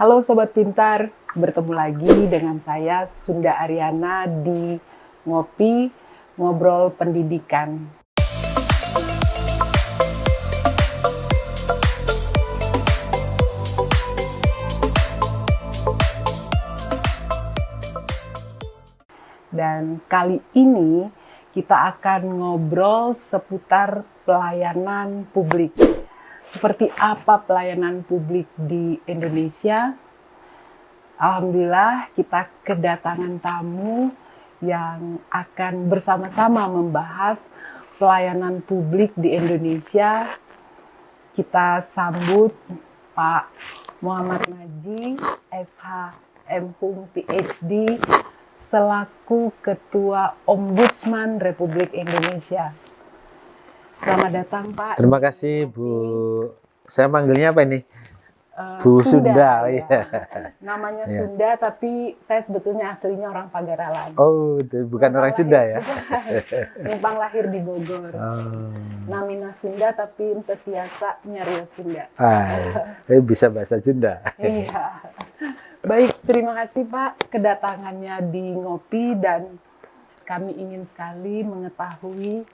Halo Sobat Pintar, bertemu lagi dengan saya Sunda Ariana di Ngopi Ngobrol Pendidikan. Dan kali ini kita akan ngobrol seputar pelayanan publik. Seperti apa pelayanan publik di Indonesia? Alhamdulillah kita kedatangan tamu yang akan bersama-sama membahas pelayanan publik di Indonesia. Kita sambut Pak Muhammad Naji, SH, M.Hum, PhD, selaku Ketua Ombudsman Republik Indonesia. Selamat datang Pak. Terima kasih Bu. Saya panggilnya apa ini? Bu Sunda. Ya. Ya. Namanya Ya. Sunda, tapi saya sebetulnya aslinya orang Pagaralan. Oh, bukan orang Sunda ya? Numpang lahir di Bogor. Namina Sunda tapi tetiasa nyarios Sunda. Bisa bahasa Sunda. Iya. Baik, terima kasih Pak kedatangannya di Ngopi, dan kami ingin sekali mengetahui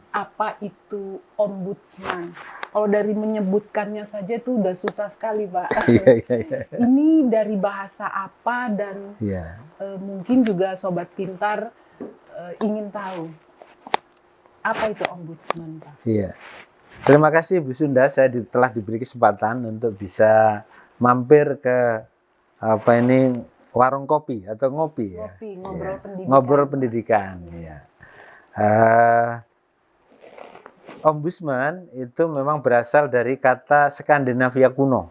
apa itu ombudsman. Kalau dari menyebutkannya saja itu udah susah sekali Pak. Ini dari bahasa apa, dan mungkin juga Sobat Pintar ingin tahu apa itu ombudsman Pak. Iya. Terima kasih Bu Sunda, saya telah diberi kesempatan untuk bisa mampir ke warung kopi atau ngopi ya. Ngobrol pendidikan. Ngobrol pendidikan. Ya. Ombudsman itu memang berasal dari kata Skandinavia kuno.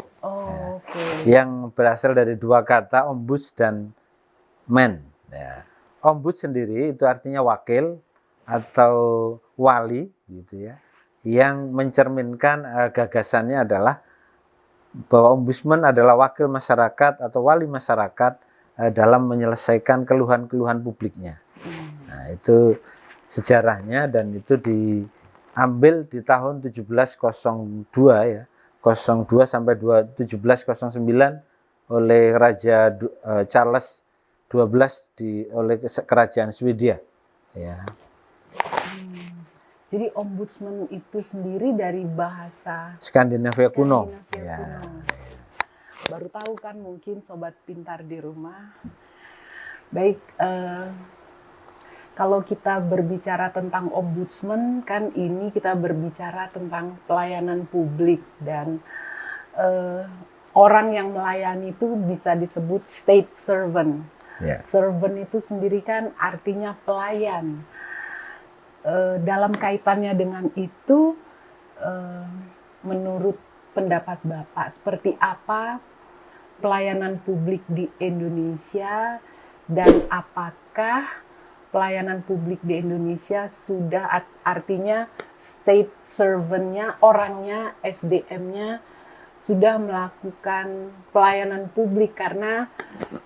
Yang berasal dari dua kata ombud dan man. Ya. Ombud sendiri itu artinya wakil atau wali gitu ya. Yang mencerminkan gagasannya adalah bahwa ombudsman adalah wakil masyarakat atau wali masyarakat dalam menyelesaikan keluhan-keluhan publiknya. Nah, itu sejarahnya, dan itu diambil di tahun 1702 ya. 02 sampai 1709 oleh Raja Charles XII oleh kerajaan Swedia ya. Jadi ombudsman itu sendiri dari bahasa Skandinavia kuno. Ya. Baru tahu kan mungkin Sobat Pintar di rumah. Baik, kalau kita berbicara tentang ombudsman, kan ini kita berbicara tentang pelayanan publik, dan orang yang melayani itu bisa disebut state servant. Servant itu sendiri kan artinya pelayan. Dalam kaitannya dengan itu, menurut pendapat Bapak, seperti apa pelayanan publik di Indonesia, dan apakah pelayanan publik di Indonesia sudah artinya state servant-nya, orangnya, SDM-nya sudah melakukan pelayanan publik? Karena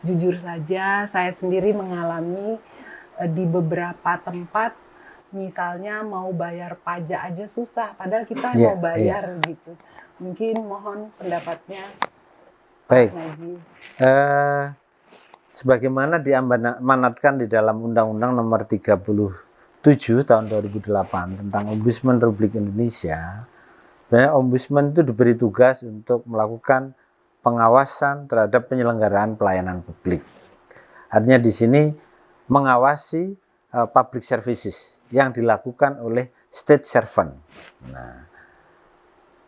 jujur saja saya sendiri mengalami di beberapa tempat, misalnya mau bayar pajak aja susah, padahal kita mau bayar gitu. Mungkin mohon pendapatnya Pak Naji. Sebagaimana diamanatkan di dalam Undang-Undang Nomor 37 Tahun 2008 tentang Ombudsman Republik Indonesia, sebenarnya Ombudsman itu diberi tugas untuk melakukan pengawasan terhadap penyelenggaraan pelayanan publik. Artinya di sini mengawasi public services yang dilakukan oleh state servant. Nah,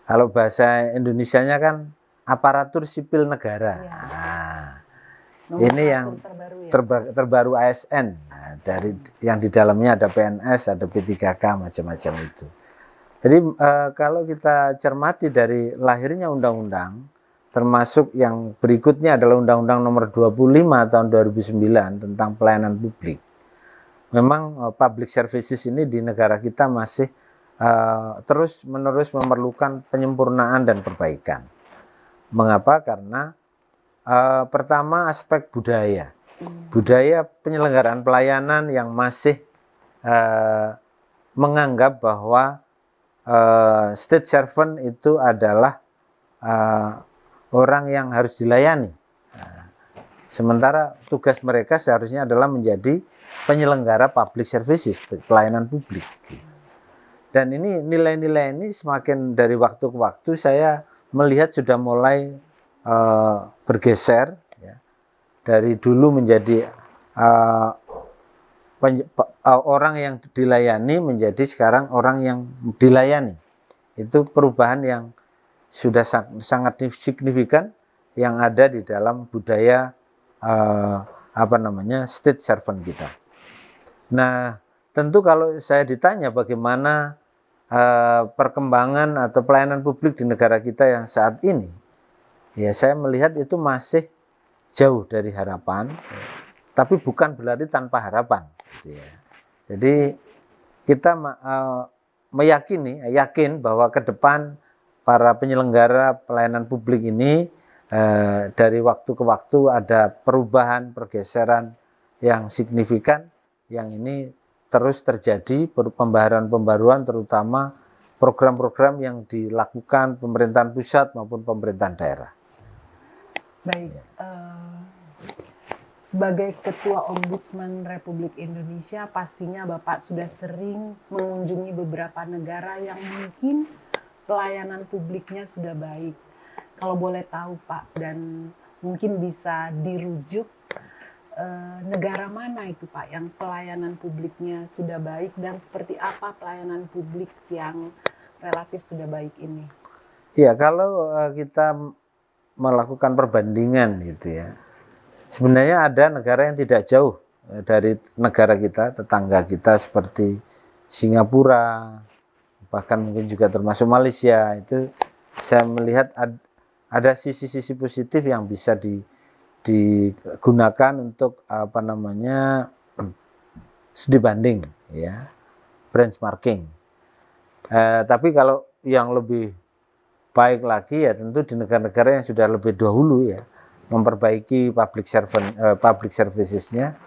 kalau bahasa Indonesianya kan aparatur sipil negara. Ini yang terbaru ASN, dari yang di dalamnya ada PNS, ada P3K, macam-macam itu. Jadi kalau kita cermati dari lahirnya undang-undang, termasuk yang berikutnya adalah Undang-Undang Nomor 25 Tahun 2009 tentang pelayanan publik. Memang public services ini di negara kita masih terus-menerus memerlukan penyempurnaan dan perbaikan. Mengapa? Karena pertama aspek budaya. Budaya penyelenggaraan pelayanan yang masih menganggap bahwa state servant itu adalah orang yang harus dilayani. Nah, sementara tugas mereka seharusnya adalah menjadi penyelenggara public services, pelayanan publik. Dan ini nilai-nilai ini semakin dari waktu ke waktu saya melihat sudah mulai bergeser, ya. Dari dulu menjadi orang yang dilayani menjadi sekarang orang yang dilayani. Itu perubahan yang sudah sangat signifikan yang ada di dalam budaya state servant kita. Nah, tentu kalau saya ditanya bagaimana perkembangan atau pelayanan publik di negara kita yang saat ini, ya saya melihat itu masih jauh dari harapan, tapi bukan berarti tanpa harapan. Jadi kita yakin bahwa ke depan para penyelenggara pelayanan publik ini dari waktu ke waktu ada perubahan, pergeseran yang signifikan, yang ini terus terjadi, pembaharuan-pembaruan terutama program-program yang dilakukan pemerintahan pusat maupun pemerintahan daerah. Baik, sebagai Ketua Ombudsman Republik Indonesia, pastinya Bapak sudah sering mengunjungi beberapa negara yang mungkin pelayanan publiknya sudah baik. Kalau boleh tahu Pak, dan mungkin bisa dirujuk, negara mana itu Pak yang pelayanan publiknya sudah baik, dan seperti apa pelayanan publik yang relatif sudah baik ini? Ya, kalau kita melakukan perbandingan gitu ya, sebenarnya ada negara yang tidak jauh dari negara kita, tetangga kita seperti Singapura, bahkan mungkin juga termasuk Malaysia. Itu saya melihat ada sisi-sisi positif yang bisa digunakan untuk studi banding, ya, benchmarking. Tapi kalau yang lebih baik lagi ya tentu di negara-negara yang sudah lebih dahulu ya memperbaiki public services-nya,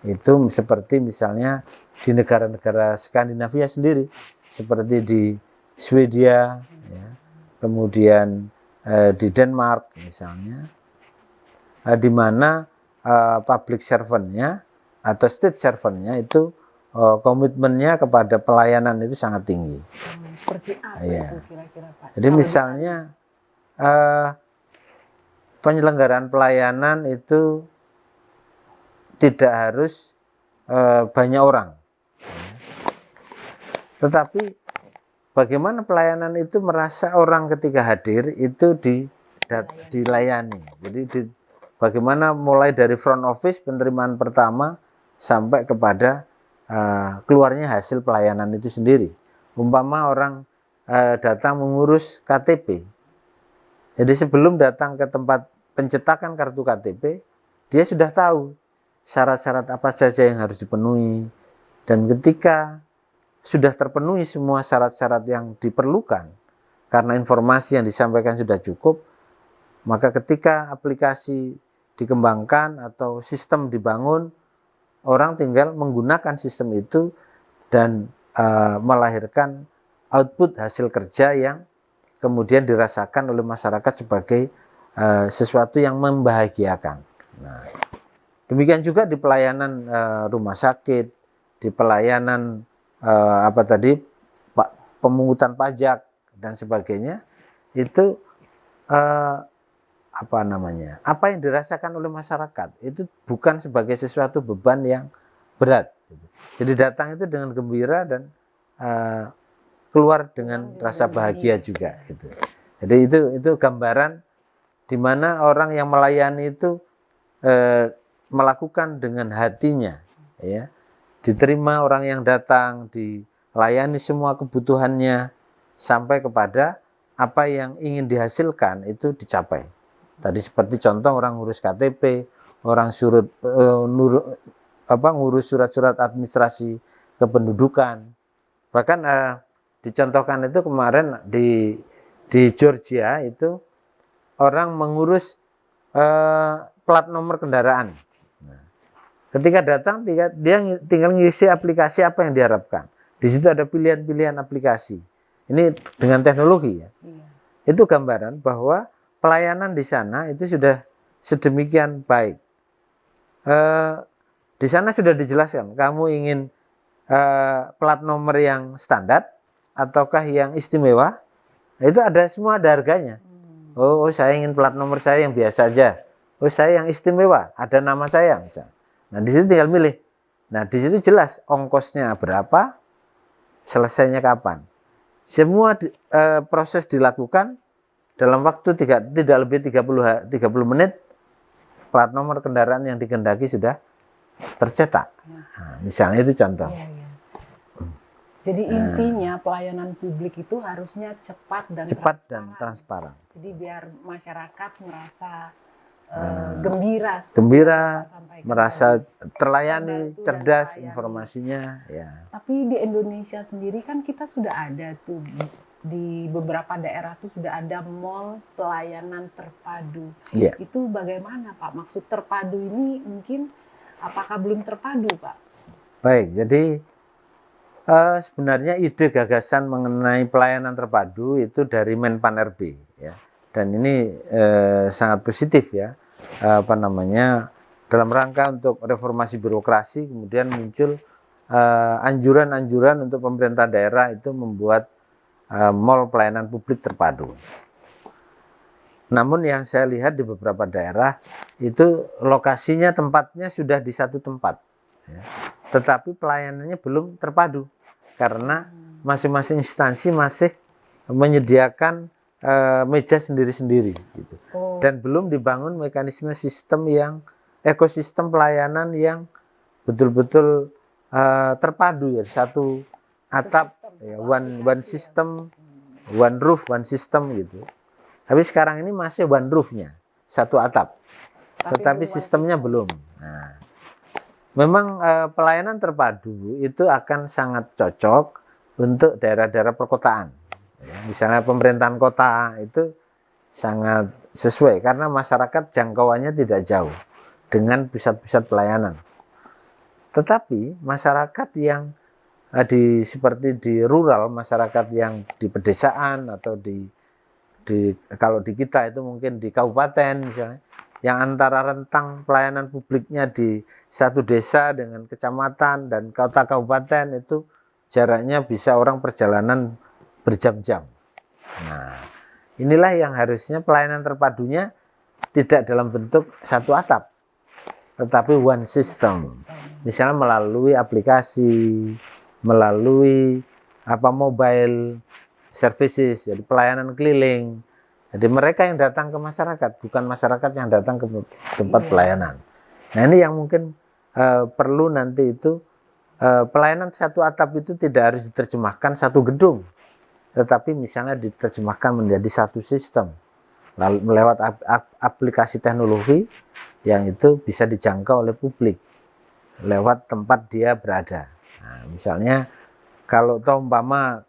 itu seperti misalnya di negara-negara Skandinavia sendiri, seperti di Swedia, ya, kemudian di Denmark misalnya, di mana public servant-nya atau state servant-nya itu komitmennya kepada pelayanan itu sangat tinggi. Seperti apa ya. Itu kira-kira Pak? Jadi misalnya penyelenggaraan pelayanan itu tidak harus banyak orang, tetapi bagaimana pelayanan itu merasa orang ketika hadir itu dilayani. Jadi bagaimana mulai dari front office penerimaan pertama sampai kepada keluarnya hasil pelayanan itu sendiri. Umpama orang datang mengurus KTP, jadi sebelum datang ke tempat pencetakan kartu KTP, dia sudah tahu syarat-syarat apa saja yang harus dipenuhi, dan ketika sudah terpenuhi semua syarat-syarat yang diperlukan karena informasi yang disampaikan sudah cukup, maka ketika aplikasi dikembangkan atau sistem dibangun, orang tinggal menggunakan sistem itu dan melahirkan output hasil kerja yang kemudian dirasakan oleh masyarakat sebagai sesuatu yang membahagiakan. Nah, demikian juga di pelayanan rumah sakit, di pelayanan pemungutan pajak dan sebagainya, itu apa yang dirasakan oleh masyarakat itu bukan sebagai sesuatu beban yang berat. Jadi datang itu dengan gembira dan keluar dengan rasa bahagia juga. Gitu. Jadi itu gambaran di mana orang yang melayani itu melakukan dengan hatinya, ya, diterima orang yang datang, dilayani semua kebutuhannya sampai kepada apa yang ingin dihasilkan itu dicapai. Tadi seperti contoh orang ngurus KTP, orang ngurus surat-surat administrasi kependudukan. Bahkan dicontohkan itu kemarin di Georgia itu orang mengurus plat nomor kendaraan. Nah, ketika datang dia tinggal ngisi aplikasi apa yang diharapkan. Di situ ada pilihan-pilihan aplikasi. Ini dengan teknologi ya. Itu gambaran bahwa pelayanan di sana itu sudah sedemikian baik. Di sana sudah dijelaskan, kamu ingin plat nomor yang standar ataukah yang istimewa, itu ada semua, ada harganya. Oh, saya ingin plat nomor saya yang biasa aja. Oh, saya yang istimewa, ada nama saya misalnya. Nah, di situ tinggal milih. Nah, di situ jelas ongkosnya berapa, selesainya kapan. Semua proses dilakukan dalam waktu tidak lebih 30 menit, plat nomor kendaraan yang dikehendaki sudah tercetak. Nah, misalnya itu contoh. Iya, iya. Jadi intinya pelayanan publik itu harusnya cepat dan transparan. Jadi biar masyarakat merasa gembira, merasa terlayani, cerdas informasinya. Ya. Tapi di Indonesia sendiri kan kita sudah ada tuh, di beberapa daerah tuh sudah ada mall pelayanan terpadu. Ya. Itu bagaimana Pak? Maksud terpadu ini mungkin apakah belum terpadu Pak? Baik, jadi sebenarnya ide gagasan mengenai pelayanan terpadu itu dari Menpan RB, ya. Dan ini sangat positif, ya. Dalam rangka untuk reformasi birokrasi, kemudian muncul anjuran-anjuran untuk pemerintah daerah itu membuat mall pelayanan publik terpadu. Namun yang saya lihat di beberapa daerah itu lokasinya, tempatnya sudah di satu tempat, ya. Tetapi pelayanannya belum terpadu karena masing-masing instansi masih menyediakan meja sendiri-sendiri, gitu. Dan belum dibangun mekanisme ekosistem pelayanan yang betul-betul terpadu, ya, satu atap, ya, one system, one roof, one system, gitu. Tapi sekarang ini masih one roof-nya, satu atap, tetapi sistemnya belum. Nah, memang pelayanan terpadu itu akan sangat cocok untuk daerah-daerah perkotaan. Ya, misalnya pemerintahan kota itu sangat sesuai karena masyarakat jangkauannya tidak jauh dengan pusat-pusat pelayanan. Tetapi masyarakat yang seperti di rural, masyarakat yang di pedesaan atau kalau di kita itu mungkin di kabupaten misalnya, yang antara rentang pelayanan publiknya di satu desa dengan kecamatan dan kota kabupaten itu jaraknya bisa orang perjalanan berjam-jam. Nah, inilah yang harusnya pelayanan terpadunya tidak dalam bentuk satu atap, tetapi one system. Misalnya melalui aplikasi, melalui mobile services, jadi pelayanan keliling. Jadi mereka yang datang ke masyarakat, bukan masyarakat yang datang ke tempat pelayanan. Nah, ini yang mungkin perlu nanti itu, pelayanan satu atap itu tidak harus diterjemahkan satu gedung, tetapi misalnya diterjemahkan menjadi satu sistem, lalu melewat aplikasi teknologi yang itu bisa dijangkau oleh publik lewat tempat dia berada. Nah, misalnya kalau umpama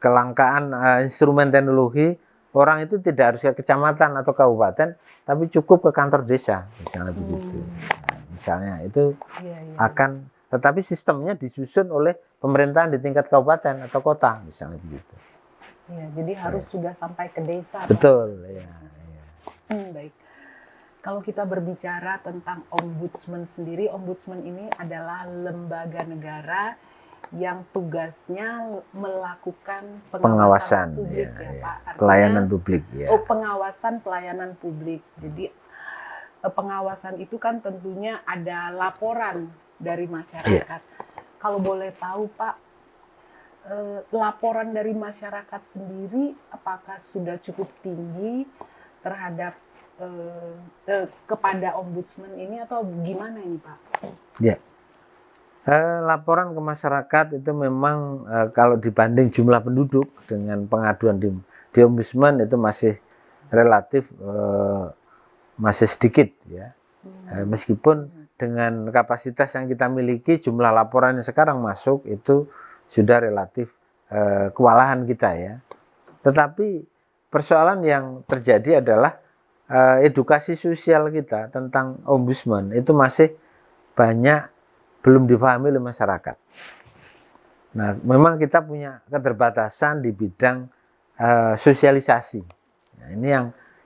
kelangkaan instrumen teknologi, orang itu tidak harus ke kecamatan atau kabupaten, tapi cukup ke kantor desa, misalnya begitu. Nah, misalnya itu akan, tetapi sistemnya disusun oleh pemerintahan di tingkat kabupaten atau kota, misalnya begitu. Ya, jadi harus sudah sampai ke desa. Betul, ya. Baik. Kalau kita berbicara tentang ombudsman sendiri, ombudsman ini adalah lembaga negara yang tugasnya melakukan pengawasan publik, ya, Pak. Artinya, pelayanan publik, ya. Pengawasan pelayanan publik. Jadi pengawasan itu kan tentunya ada laporan dari masyarakat. Kalau boleh tahu, Pak, laporan dari masyarakat sendiri apakah sudah cukup tinggi terhadap kepada ombudsman ini atau gimana ini, Pak? Ya. Laporan ke masyarakat itu memang kalau dibanding jumlah penduduk dengan pengaduan di ombudsman itu masih relatif masih sedikit, ya. Meskipun dengan kapasitas yang kita miliki, jumlah laporan yang sekarang masuk itu sudah relatif kewalahan kita, ya. Tetapi persoalan yang terjadi adalah edukasi sosial kita tentang ombudsman itu masih banyak belum difahami oleh masyarakat. Nah, memang kita punya keterbatasan di bidang sosialisasi. Nah, ini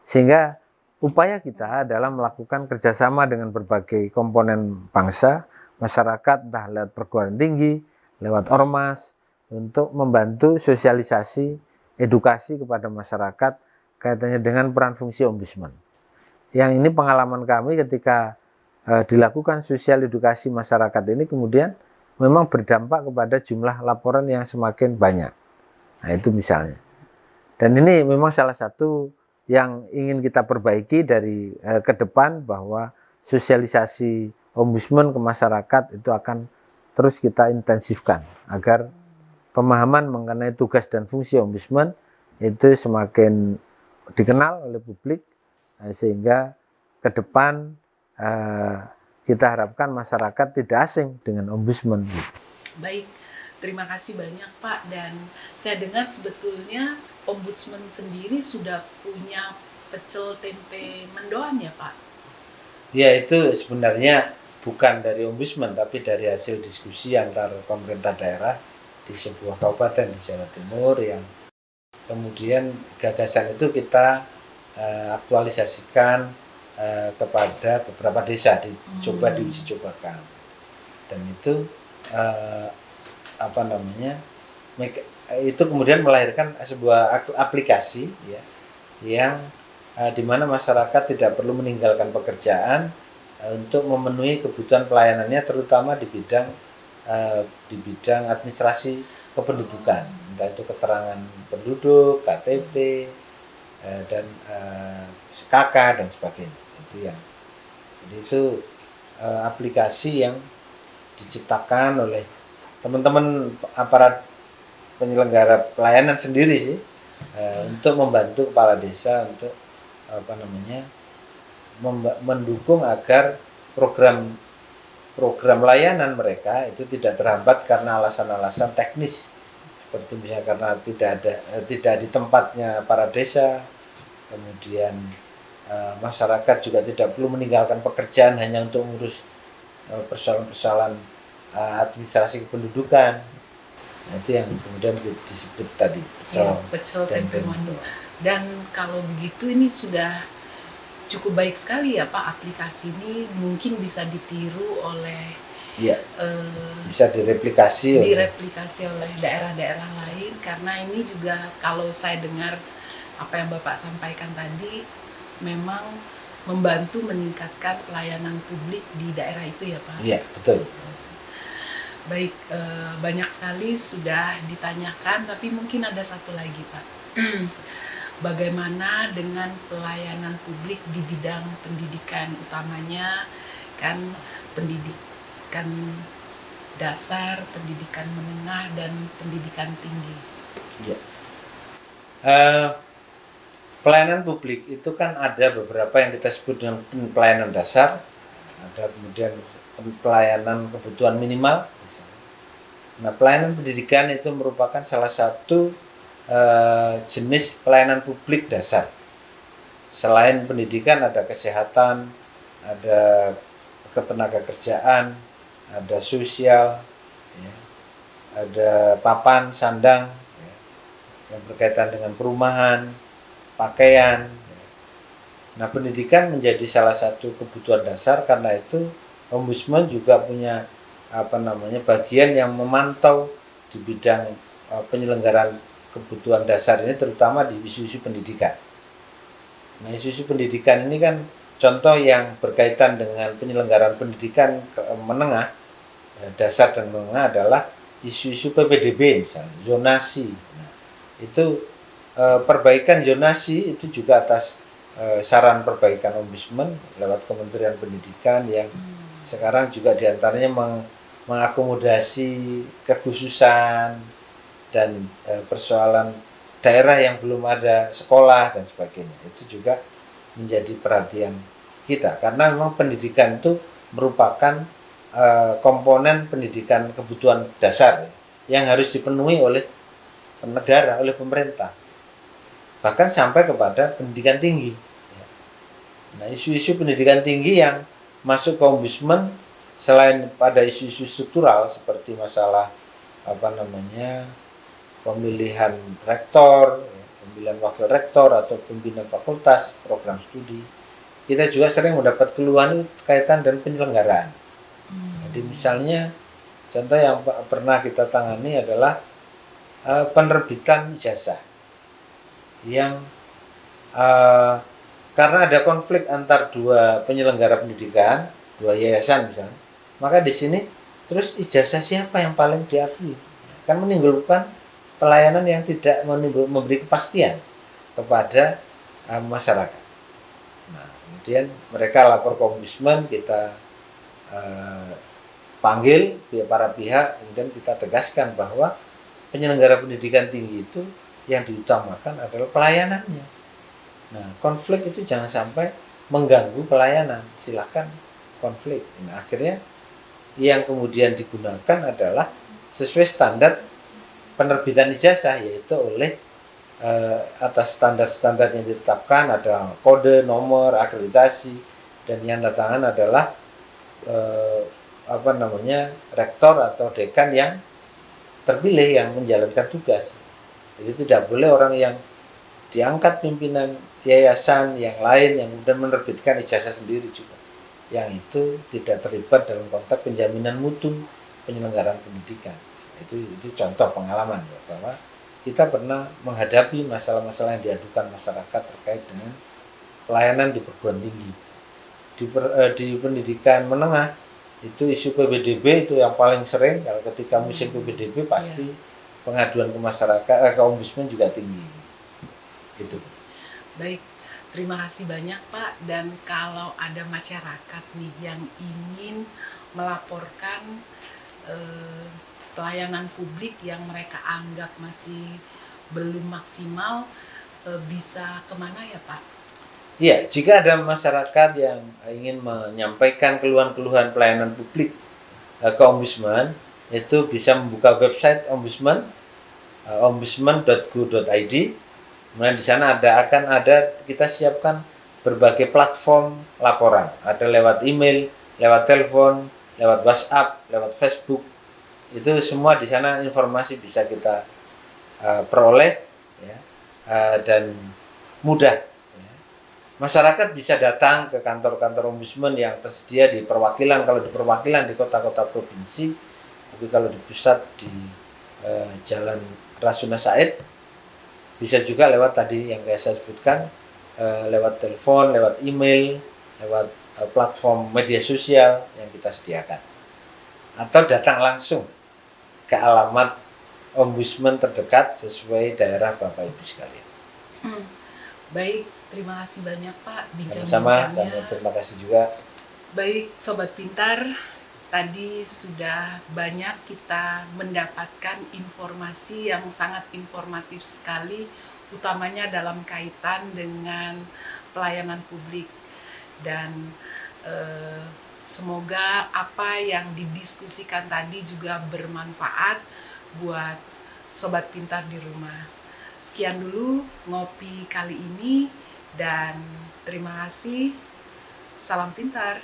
Sehingga upaya kita adalah melakukan kerjasama dengan berbagai komponen bangsa, masyarakat, entah lewat perguruan tinggi, lewat ormas, untuk membantu sosialisasi edukasi kepada masyarakat kaitannya dengan peran fungsi ombudsman. Yang ini pengalaman kami ketika dilakukan sosial edukasi masyarakat ini kemudian memang berdampak kepada jumlah laporan yang semakin banyak. Nah itu misalnya. Dan ini memang salah satu yang ingin kita perbaiki dari ke depan, bahwa sosialisasi ombudsman ke masyarakat itu akan terus kita intensifkan agar pemahaman mengenai tugas dan fungsi ombudsman itu semakin dikenal oleh publik, sehingga ke depan kita harapkan masyarakat tidak asing dengan ombudsman. Baik, terima kasih banyak Pak. Dan saya dengar sebetulnya ombudsman sendiri sudah punya pecel tempe mendoan ya Pak? Ya, itu sebenarnya bukan dari ombudsman, tapi dari hasil diskusi antar pemerintah daerah di sebuah kabupaten di Jawa Timur, yang kemudian gagasan itu kita aktualisasikan kepada beberapa desa, dicoba diuji cobakan, dan itu itu kemudian melahirkan sebuah aplikasi ya, yang di mana masyarakat tidak perlu meninggalkan pekerjaan untuk memenuhi kebutuhan pelayanannya, terutama di bidang administrasi kependudukan, entah itu keterangan penduduk, KTP, dan KK dan sebagainya. Jadi itu aplikasi yang diciptakan oleh teman-teman aparat penyelenggara pelayanan sendiri sih, untuk membantu kepala desa untuk mendukung agar program layanan mereka itu tidak terhambat karena alasan-alasan teknis, seperti misalnya karena tidak di tempatnya para desa, kemudian masyarakat juga tidak perlu meninggalkan pekerjaan hanya untuk mengurus persoalan-persoalan administrasi kependudukan. Nah, itu yang kemudian disebut tadi pecel tempe mendoan. Dan kalau begitu ini sudah cukup baik sekali ya Pak, aplikasi ini mungkin bisa ditiru oleh bisa direplikasi oleh daerah-daerah lain, karena ini juga kalau saya dengar apa yang Bapak sampaikan tadi memang membantu meningkatkan pelayanan publik di daerah itu ya Pak. Iya, betul. Baik, banyak sekali sudah ditanyakan, tapi mungkin ada satu lagi Pak. Bagaimana dengan pelayanan publik di bidang pendidikan, utamanya kan pendidikan dasar, pendidikan menengah, dan pendidikan tinggi? Ya. Pelayanan publik itu kan ada beberapa yang kita sebut dengan pelayanan dasar, ada kemudian pelayanan kebutuhan minimal. Nah, pelayanan pendidikan itu merupakan salah satu jenis pelayanan publik dasar. Selain pendidikan ada kesehatan, ada ketenaga kerjaan, ada sosial, ya, ada papan, sandang, ya, yang berkaitan dengan perumahan, pakaian. Nah, pendidikan menjadi salah satu kebutuhan dasar, karena itu ombudsman juga punya bagian yang memantau di bidang penyelenggaraan kebutuhan dasar ini, terutama di isu-isu pendidikan. Nah, isu-isu pendidikan ini kan contoh yang berkaitan dengan penyelenggaraan pendidikan menengah, dasar dan menengah adalah isu-isu PPDB misalnya, zonasi. Nah, itu perbaikan zonasi itu juga atas saran perbaikan ombudsman lewat Kementerian Pendidikan, yang sekarang juga diantaranya mengakomodasi kekhususan dan persoalan daerah yang belum ada sekolah dan sebagainya. Itu juga menjadi perhatian kita, karena memang pendidikan itu merupakan komponen pendidikan kebutuhan dasar yang harus dipenuhi oleh negara, oleh pemerintah, bahkan sampai kepada pendidikan tinggi. Nah, isu-isu pendidikan tinggi yang masuk ke ombudsman, selain pada isu-isu struktural seperti masalah pemilihan rektor, pemilihan wakil rektor atau pimpinan fakultas, program studi, kita juga sering mendapat keluhan kaitan dengan penyelenggaraan. Jadi misalnya contoh yang pernah kita tangani adalah penerbitan ijazah yang karena ada konflik antar dua penyelenggara pendidikan, dua yayasan misalnya, maka di sini terus ijazah siapa yang paling diakui, kan menimbulkan pelayanan yang tidak memberi kepastian kepada masyarakat. Nah, kemudian mereka lapor ke ombudsman, kita panggil para pihak, kemudian kita tegaskan bahwa penyelenggara pendidikan tinggi itu yang diutamakan adalah pelayanannya. Nah, konflik itu jangan sampai mengganggu pelayanan, silahkan konflik. Nah, akhirnya yang kemudian digunakan adalah sesuai standar penerbitan ijazah, yaitu oleh atas standar-standar yang ditetapkan, ada kode, nomor, akreditasi, dan yang tangan adalah rektor atau dekan yang terpilih yang menjalankan tugas. Jadi tidak boleh orang yang diangkat pimpinan yayasan yang lain yang kemudian menerbitkan ijazah sendiri juga, yang itu tidak terlibat dalam konteks penjaminan mutu penyelenggaraan pendidikan. Itu contoh pengalaman ya, bahwa kita pernah menghadapi masalah-masalah yang diadukan masyarakat terkait dengan pelayanan di perguruan tinggi. Di pendidikan menengah itu isu PPDB itu yang paling sering. Kalau ketika musim PPDB pasti pengaduan ke masyarakat, ke ombudsman juga tinggi. Gitu. Baik, terima kasih banyak Pak. Dan kalau ada masyarakat nih yang ingin melaporkan pelayanan publik yang mereka anggap masih belum maksimal, bisa kemana ya Pak? Ya, jika ada masyarakat yang ingin menyampaikan keluhan-keluhan pelayanan publik ke ombudsman, itu bisa membuka website ombudsman, ombudsman.go.id. Kemudian di sana akan ada kita siapkan berbagai platform laporan, ada lewat email, lewat telepon, lewat WhatsApp, lewat Facebook. Itu semua di sana informasi bisa kita peroleh ya, dan mudah. Ya. Masyarakat bisa datang ke kantor-kantor ombudsman yang tersedia di perwakilan, kalau di perwakilan di kota-kota provinsi, tapi kalau di pusat di Jalan Rasuna Said, bisa juga lewat tadi yang saya sebutkan, lewat telepon, lewat email, lewat platform media sosial yang kita sediakan, atau datang langsung ke alamat ombudsman terdekat sesuai daerah Bapak Ibu sekalian. Baik, terima kasih banyak Pak Sama-sama, bincang-bincangnya. terima kasih juga. Baik, Sobat Pintar, tadi sudah banyak kita mendapatkan informasi yang sangat informatif sekali, utamanya dalam kaitan dengan pelayanan publik. Dan semoga apa yang didiskusikan tadi juga bermanfaat buat Sobat Pintar di rumah. Sekian dulu ngopi kali ini, dan terima kasih. Salam pintar.